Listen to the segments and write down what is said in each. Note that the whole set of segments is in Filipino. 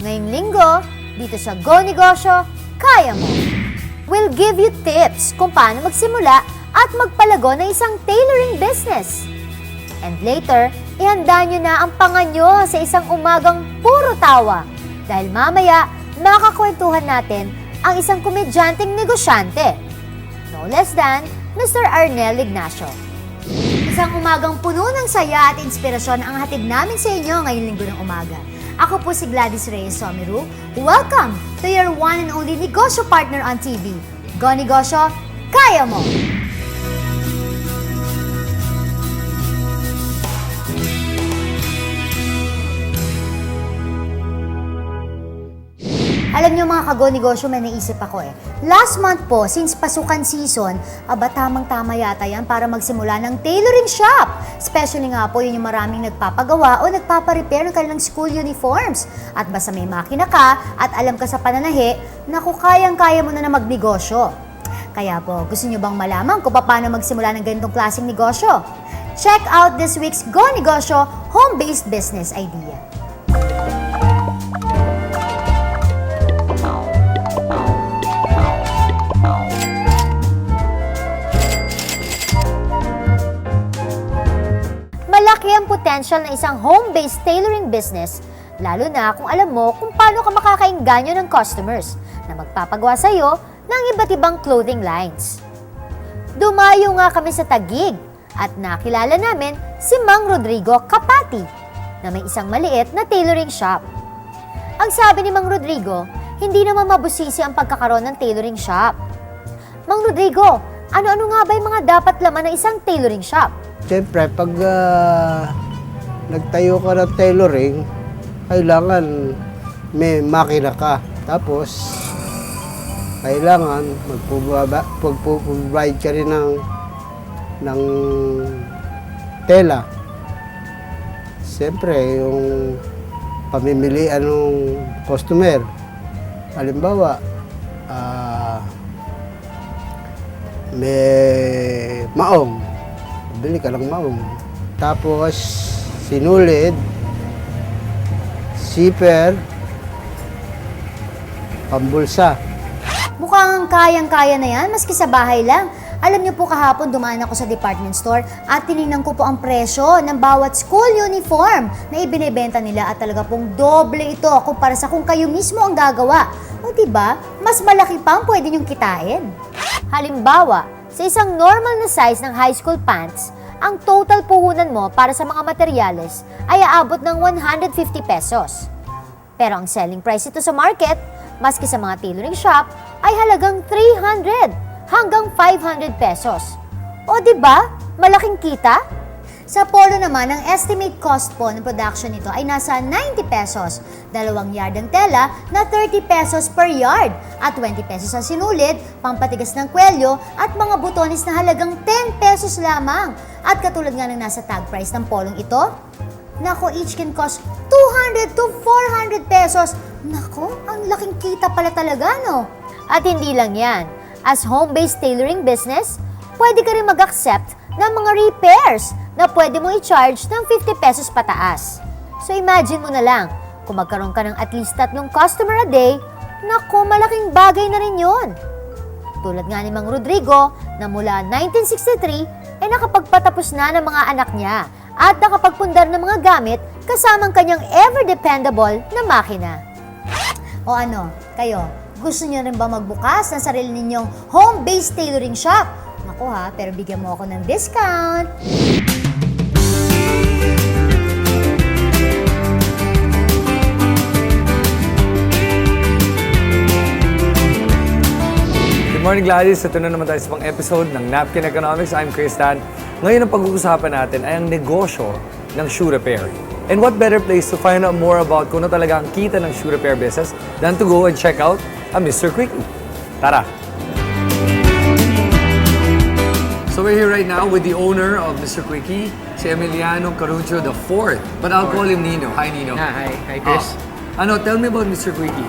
Ngayong linggo, dito sa Go Negosyo, Kaya Mo! We'll give you tips kung paano magsimula at magpalago ng isang tailoring business. And later, ihanda nyo na ang panganyo sa isang umagang puro tawa. Dahil mamaya, makakwentuhan natin ang isang komedyanteng negosyante. No less than Mr. Arnel Ignacio. Isang umagang puno ng saya at inspirasyon ang hatid namin sa inyo ngayong linggo ng umaga. Ako po si Gladys Reyes Someru. Welcome to your one and only negosyo partner on TV. Go Negosyo, Kaya Mo! Alam niyo mga kago-negosyo, may naisip ako Last month po, since pasukan season, tamang-tama yata yan para magsimula ng tailoring shop. Especially nga po, yun yung maraming nagpapagawa o nagpaparepair ng kanilang school uniforms. At basta may makina ka at alam ka sa pananahi, naku, kayang-kaya mo na magnegosyo. Kaya po, gusto niyo bang malaman kung paano magsimula ng ganitong klaseng negosyo? Check out this week's Go Negosyo Home-Based Business Idea. Malaki ang potential ng isang home-based tailoring business, lalo na kung alam mo kung paano ka makakainganyo ng customers na magpapagawa sa iyo ng iba't ibang clothing lines. Dumayo nga kami sa Taguig at nakilala namin si Mang Rodrigo Kapati na may isang maliit na tailoring shop. Ang sabi ni Mang Rodrigo, hindi naman mabusisi ang pagkakaroon ng tailoring shop. Mang Rodrigo, ano-ano nga ba yung mga dapat laman ng isang tailoring shop? Siyempre, pag nagtayo ka ng tailoring, kailangan may makina ka. Tapos, kailangan magpo-provide ka rin ng tela. Siyempre, yung pamimilian ng customer. Halimbawa, may maong. Bili ka ng maong. Tapos, sinulid, zipper, pambulsa. Mukhang kayang-kaya na yan, maski sa bahay lang. Alam niyo po kahapon dumaan ako sa department store at tinignan ko po ang presyo ng bawat school uniform na ibinebenta nila at talaga pong doble ito kumpara sa kung kayo mismo ang gagawa. O diba, mas malaki pa ang pwede niyong kitain. Halimbawa, sa isang normal na size ng high school pants, ang total puhunan mo para sa mga materyales ay aabot ng 150 pesos. Pero ang selling price ito sa market, maski sa mga tailoring shop, ay halagang 300 hanggang 500 pesos. O diba, malaking kita? Sa polo naman, ang estimate cost po ng production nito ay nasa 90 pesos. 2 yard ang tela na 30 pesos per yard at 20 pesos ang sinulid, pampatigas ng kwelyo at mga butones na halagang 10 pesos lamang. At katulad nga ng nasa tag price ng polong ito, nako, each can cost 200 to 400 pesos. Nako, ang laking kita pala talaga, no? At hindi lang yan. As home-based tailoring business, pwede ka rin mag-accept ng mga repairs na pwede mo i-charge ng 50 pesos pataas. So imagine mo na lang, kung magkaroon ka ng at least 3 customer a day, naku, malaking bagay na rin yun. Tulad nga ni Mang Rodrigo na mula 1963 ay nakapagpatapos na ng mga anak niya at nakapagpundar ng mga gamit kasamang kanyang ever-dependable na makina. O ano, kayo, gusto niyo rin ba magbukas ng sarili ninyong home-based tailoring shop? Naku ha, pero bigyan mo ako ng discount. Good morning, Gladys. Ito na naman tayo sa pang episode ng Napkin Economics. I'm Chris Tan. Ngayon ang pag-uusapan natin ay ang negosyo ng shoe repair. And what better place to find out more about kung ano talaga ang kita ng shoe repair business than to go and check out a Mr. Quickie. Tara! So we're here right now with the owner of Mr. Quickie, si Emiliano Carucho IV. But I'll call him Nino. Hi, Nino. Hi Chris. Tell me about Mr. Quickie.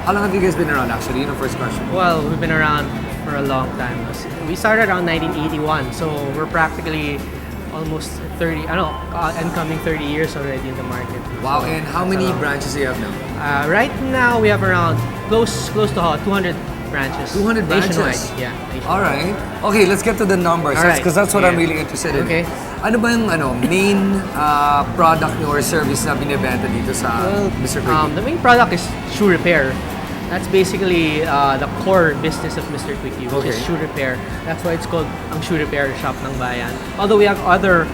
How long have you guys been around, actually? First question. Well, we've been around for a long time. We started around 1981, so we're practically almost 30, incoming 30 years already in the market. Wow, So, and how that's many a lot. branches do you have now? Right now, we have around close to 200 branches. 200 branches? Nationwide, yeah. Nationwide. All right. Okay, let's get to the numbers. All right. Because that's what I'm Yeah. really interested in. Okay. Ano ba yung main product niyo or service na binibenta dito sa Mr. Quickie? The main product is shoe repair. That's basically the core business of Mr. Quickie, which is Okay. shoe repair. That's why it's called ang shoe repair shop ng bayan. Although we have other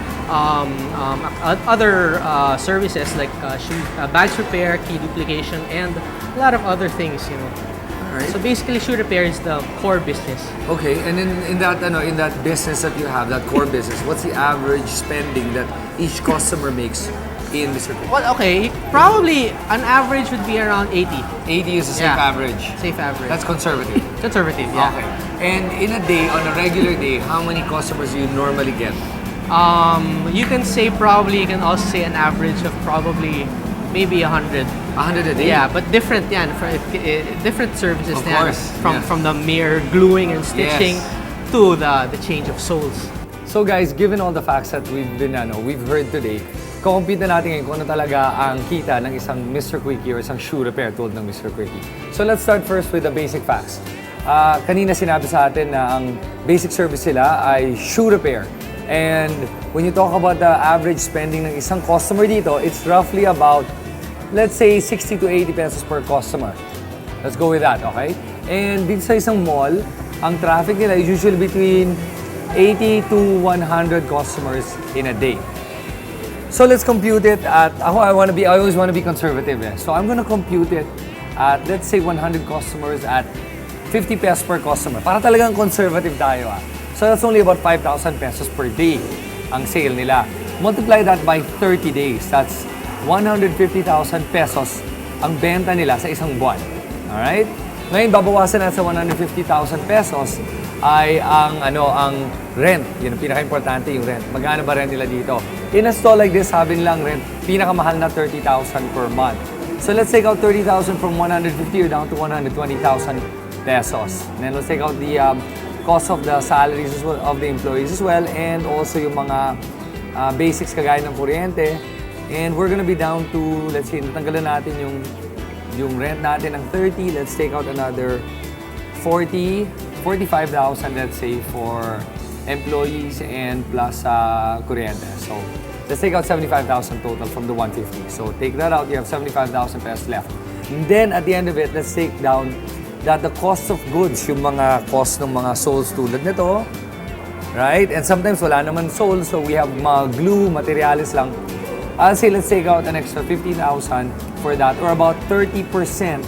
services like bags repair, key duplication, and a lot of other things. Alright. So basically, shoe repair is the core business. Okay, and in that business that you have, that core business, what's the average spending that each customer makes in Mr. Quickie? Well, okay, probably an average would be around 80. 80 is a safe Yeah. average. Safe average. That's conservative. conservative, yeah. Okay. And in a day, on a regular day, how many customers do you normally get? You can say probably, you can also say an average of probably maybe 100. 100 a day? Yeah, but different yan. Different services Of na yan. course, yeah. From the mere gluing and stitching Yes. to the change of soles. So guys, given all the facts that we've heard today, kukumpute na natin ngayon kung ano talaga ang kita ng isang Mr. Quickie or isang shoe repair tulad ng Mr. Quickie. So let's start first with the basic facts. Kanina sinabi sa atin na ang basic service sila ay shoe repair. And when you talk about the average spending ng isang customer dito, it's roughly about, let's say, 60 to 80 pesos per customer. Let's go with that, okay? And dito sa isang mall, ang traffic nila is usually between 80 to 100 customers in a day. So let's compute it at, I always want to be conservative eh. So I'm gonna compute it at, let's say, 100 customers at 50 pesos per customer. Para talagang conservative tayo ah. So that's only about 5,000 pesos per day ang sale nila. Multiply that by 30 days. That's 150,000 pesos ang benta nila sa isang buwan. Alright? Ngayon, babawasan na sa 150,000 pesos ay ang rent. Yun ang pinaka-importante, yung rent. Magkano ba rent nila dito? In a stall like this, sabi nilang rent, pinakamahal na 30,000 per month. So let's take out 30,000 from 150 or down to 120,000 pesos. And then let's take out the cost of the salaries as well, of the employees as well, and also yung mga basics kagaya ng kuryente. And we're gonna be down to, let's say, natanggalan natin yung rent natin ng 30, let's take out another 45,000, let's say, for employees and plus kuryente. So, let's take out 75,000 total from the 150. So, take that out, you have 75,000 pesos left. And then, at the end of it, let's take down that the cost of goods, yung mga cost ng mga soles tulad nito, right? And sometimes wala naman soles, so we have mga glue, materials lang. I'll say let's take out an extra 15,000 for that, or about 30%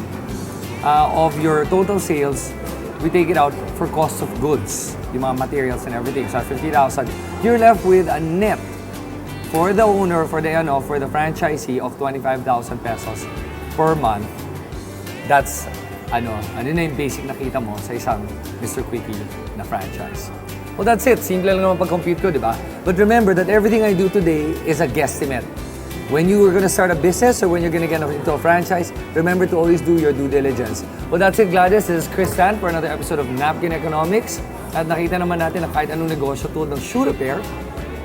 of your total sales. We take it out for cost of goods, yung mga materials and everything. So 50,000. You're left with a net for the owner, for the franchisee of 25,000 pesos per month. That's ano na yung basic nakita mo sa isang Mr. Quickie na franchise. Well, that's it. Simple lang naman pag-compute ko, di ba? But remember that everything I do today is a guesstimate. When you are gonna start a business or when you're gonna get into a franchise, remember to always do your due diligence. Well, that's it, Gladys. This is Chris Tan for another episode of Napkin Economics. At nakita naman natin na kahit anong negosyo tulad ng shoe repair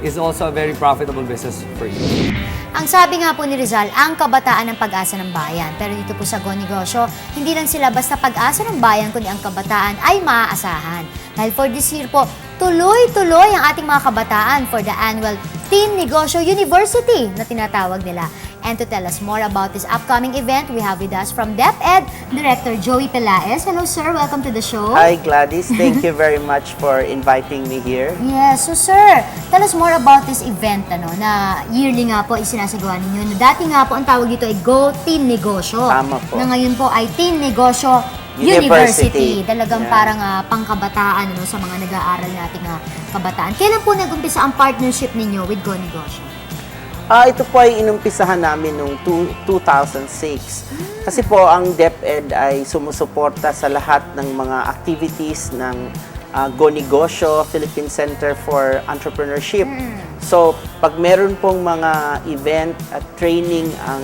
is also a very profitable business for you. Ang sabi nga po ni Rizal, ang kabataan ng pag-asa ng bayan. Pero dito po sa Go Negosyo, hindi lang sila basta pag-asa ng bayan, kundi ang kabataan ay maaasahan. Dahil for this year po, tuloy-tuloy ang ating mga kabataan for the annual Teen Negosyo University na tinatawag nila. And to tell us more about this upcoming event, we have with us from DepEd, Director Joey Pelaez. Hello sir, welcome to the show. Hi Gladys, thank you very much for inviting me here. Yes, so sir, tell us more about this event na yearly nga po isinasagawa ninyo. Dati nga po ang tawag dito ay Go Teen Negosyo. Tama po. Na ngayon po ay Teen Negosyo University. University. Talagang Yeah. parang pangkabataan sa mga nag-aaral nating kabataan. Kailan po nag-umpisa ang partnership ninyo with Go Negosyo? Ito po ay inumpisahan namin noong 2006. Kasi po ang DepEd ay sumusuporta sa lahat ng mga activities ng Go Negosyo, Philippine Center for Entrepreneurship. So, pag meron pong mga event at training ang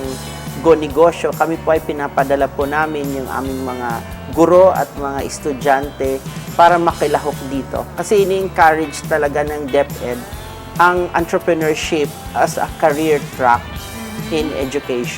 Go Negosyo, kami po ay pinapadala po namin yung aming mga guro at mga estudyante para makilahok dito. Kasi ini-encourage talaga ng DepEd ang entrepreneurship as a career track in education.